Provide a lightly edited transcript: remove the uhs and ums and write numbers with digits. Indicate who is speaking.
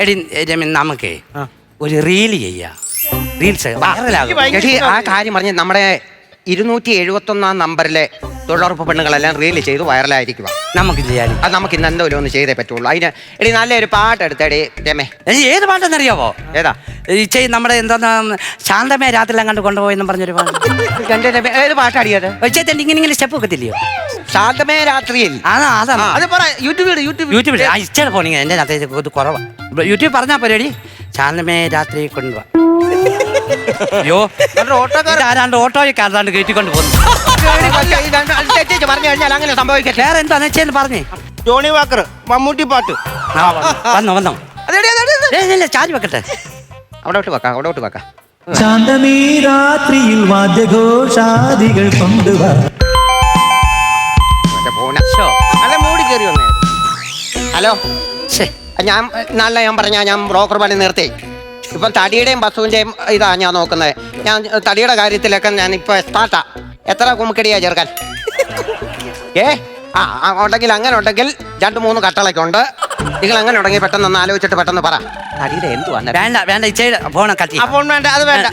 Speaker 1: എടി രമൻ നമുക്കേ ഒരു റീല് ചെയ്യാം. റീൽസ്
Speaker 2: എടി, ആ കാര്യം പറഞ്ഞ് നമ്മുടെ 271 നമ്പറിലെ തൊഴിലുറപ്പ് പെണ്ണുങ്ങളെല്ലാം റീൽ ചെയ്ത് വൈറലായിരിക്കുക.
Speaker 1: നമുക്ക് ചെയ്യാനും.
Speaker 2: അത് നമുക്ക് ഇന്ന് എന്തോലും ഒന്ന് ചെയ്തേ പറ്റുള്ളൂ. അതിന് എടി നല്ലൊരു പാട്ടെടുത്തടി രമേ.
Speaker 1: ഏത് പാട്ടെന്നറിയാവോ?
Speaker 2: ഏതാ?
Speaker 1: നമ്മുടെ എന്താ ശാന്തമേ രാത്രിയെല്ലാം കണ്ട് കൊണ്ടുപോയെന്നും പറഞ്ഞൊരു പാട്ട്.
Speaker 2: എന്റെ രമേ, ഏത് പാട്ടാടിയത്?
Speaker 1: ചേട്ടൻ ഇങ്ങനെ സ്റ്റെപ്പ് വെക്കത്തില്ലയോ?
Speaker 2: ശാന്തമേ രാത്രിയിൽ.
Speaker 1: അതാണ്
Speaker 2: അത് പറ. യൂട്യൂബിൽ
Speaker 1: ഇഷ്ടമാണ് പോണെങ്കിൽ എൻ്റെ അകത്ത് കുറവാണ്. യൂട്യൂബ് പറഞ്ഞാൽ പോരേടി. ശാന്തമേ രാത്രി കൊണ്ടുപോവാ. അയ്യോ, ആരാണ്ട് ഓട്ടോയിൽ കയറാണ്ട് കയറ്റിക്കൊണ്ട് പോകുന്നു.
Speaker 2: പറഞ്ഞു കഴിഞ്ഞാൽ അങ്ങനെ സംഭവിക്കട്ടെ.
Speaker 1: വേറെ എന്താന്ന് വെച്ചാൽ പറഞ്ഞേ.
Speaker 3: ജോണി വാക്കർ മമ്മൂട്ടി പാട്ട്.
Speaker 1: വന്നോ ചാരി വെക്കട്ടെ.
Speaker 2: അവിടോട്ട് വെക്കാം.
Speaker 4: ശാന്തമീ രാത്രിയിൽ വാദ്യഘോഷാദികൾ കൊണ്ടുവാ.
Speaker 2: നല്ല മൂടി കയറി വന്നേ. ഹലോ, ഞാൻ പറഞ്ഞ ഞാൻ ബ്രോക്കർ പണി നിർത്തി. ഇപ്പം തടിയുടെയും ബസ്സുവിൻ്റെയും ഇതാ ഞാൻ നോക്കുന്നത്. ഞാൻ തടിയുടെ കാര്യത്തിലൊക്കെ ഞാൻ ഇപ്പൊ സ്റ്റാർട്ടാ. എത്ര കുമ്മിക്കടിയാ ചേർക്കാൻ? ഉണ്ടെങ്കിൽ അങ്ങനെ ഉണ്ടെങ്കിൽ 2-3 കട്ടളൊക്കെ ഉണ്ട്. നിങ്ങൾ അങ്ങനെ ഉണ്ടെങ്കിൽ പെട്ടെന്ന് ഒന്ന് ആലോചിച്ചിട്ട് പെട്ടെന്ന് പറ. തടിയുടെ എന്തുവാ?
Speaker 1: വേണ്ട ഇച്ചയുടെ ഫോൺ കട്ടി.
Speaker 2: ആ ഫോൺ വേണ്ട, അത് വേണ്ട.